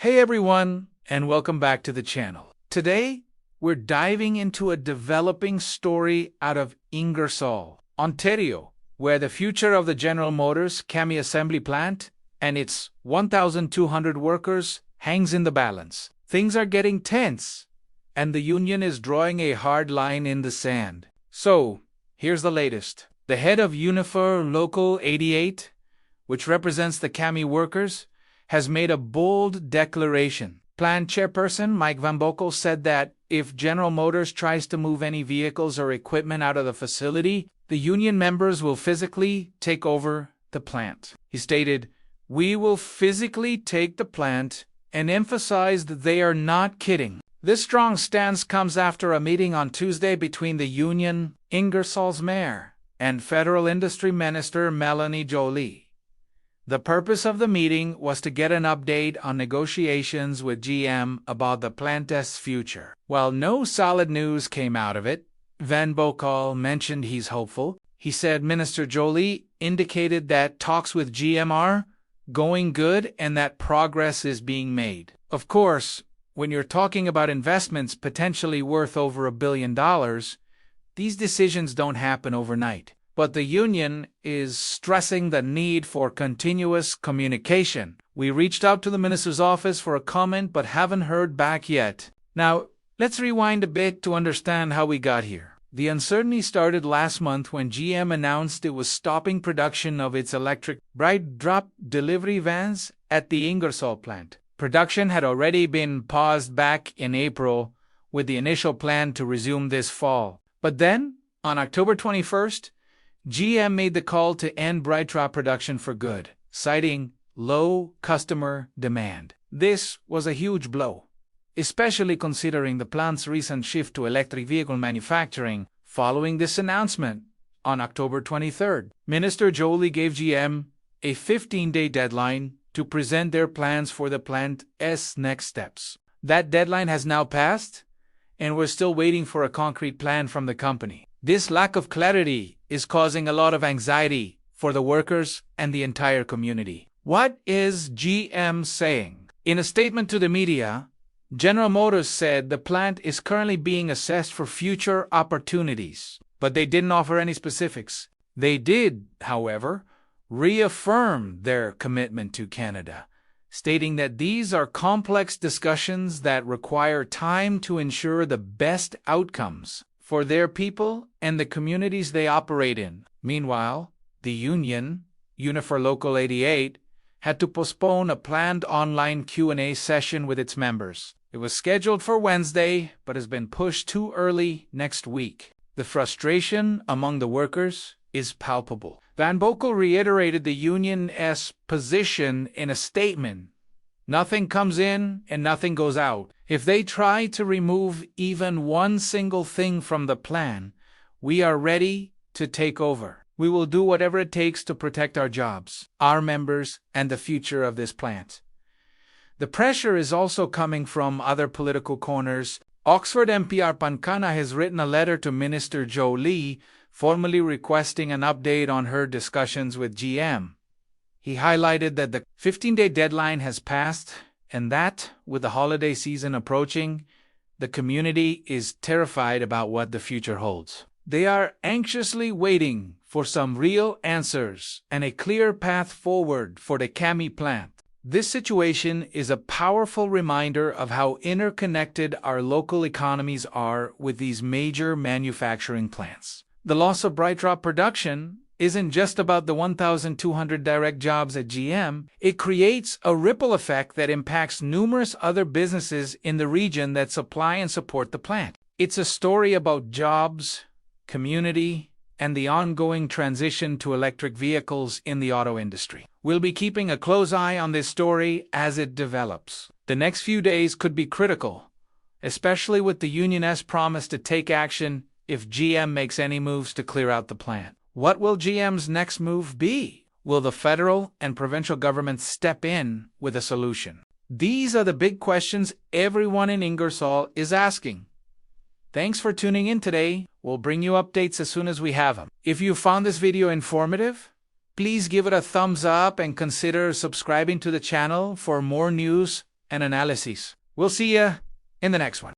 Hey everyone, and welcome back to the channel. Today, we're diving into a developing story out of Ingersoll, Ontario, where the future of the General Motors CAMI assembly plant and its 1,200 workers hangs in the balance. Things are getting tense, and the union is drawing a hard line in the sand. So, here's the latest. The head of Unifor Local 88, which represents the CAMI workers, has made a bold declaration. Plant chairperson Mike Boekel said that if General Motors tries to move any vehicles or equipment out of the facility, the union members will physically take over the plant. He stated, "We will physically take the plant," and emphasized that they are not kidding. This strong stance comes after a meeting on Tuesday between the union, Ingersoll's mayor, and Federal Industry Minister Melanie Joly. The purpose of the meeting was to get an update on negotiations with GM about the plant's future. While no solid news came out of it, Van Boekel mentioned he's hopeful. He said Minister Joly indicated that talks with GM are going good and that progress is being made. Of course, when you're talking about investments potentially worth over $1 billion, these decisions don't happen overnight. But the union is stressing the need for continuous communication. We reached out to the minister's office for a comment but haven't heard back yet. Now, let's rewind a bit to understand how we got here. The uncertainty started last month when GM announced it was stopping production of its electric BrightDrop delivery vans at the Ingersoll plant. Production had already been paused back in April with the initial plan to resume this fall. But then, on October 21st, GM made the call to end BrightDrop production for good, citing low customer demand. This was a huge blow, especially considering the plant's recent shift to electric vehicle manufacturing. Following this announcement, on October 23rd, Minister Joly gave GM a 15-day deadline to present their plans for the plant's next steps. That deadline has now passed, and we're still waiting for a concrete plan from the company. This lack of clarity is causing a lot of anxiety for the workers and the entire community. What is GM saying? In a statement to the media, General Motors said the plant is currently being assessed for future opportunities, but they didn't offer any specifics. They did, however, reaffirm their commitment to Canada, stating that these are complex discussions that require time to ensure the best outcomes for their people and the communities they operate in. Meanwhile, the union, Unifor Local 88, had to postpone a planned online Q&A session with its members. It was scheduled for Wednesday, but has been pushed to early next week. The frustration among the workers is palpable. Van Boekel reiterated the union's position in a statement. Nothing comes in and nothing goes out. If they try to remove even one single thing from the plan, we are ready to take over. We will do whatever it takes to protect our jobs, our members, and the future of this plant. The pressure is also coming from other political corners. Oxford MP Pancana has written a letter to Minister Joly, formally requesting an update on her discussions with GM. He highlighted that the 15-day deadline has passed and that, with the holiday season approaching, the community is terrified about what the future holds. They are anxiously waiting for some real answers and a clear path forward for the CAMI plant. This situation is a powerful reminder of how interconnected our local economies are with these major manufacturing plants. The loss of BrightDrop production isn't just about the 1,200 direct jobs at GM. It creates a ripple effect that impacts numerous other businesses in the region that supply and support the plant. It's a story about jobs, community, and the ongoing transition to electric vehicles in the auto industry. We'll be keeping a close eye on this story as it develops. The next few days could be critical, especially with the union's promise to take action if GM makes any moves to clear out the plant. What will GM's next move be? Will the federal and provincial governments step in with a solution? These are the big questions everyone in Ingersoll is asking. Thanks for tuning in today. We'll bring you updates as soon as we have them. If you found this video informative, please give it a thumbs up and consider subscribing to the channel for more news and analyses. We'll see ya in the next one.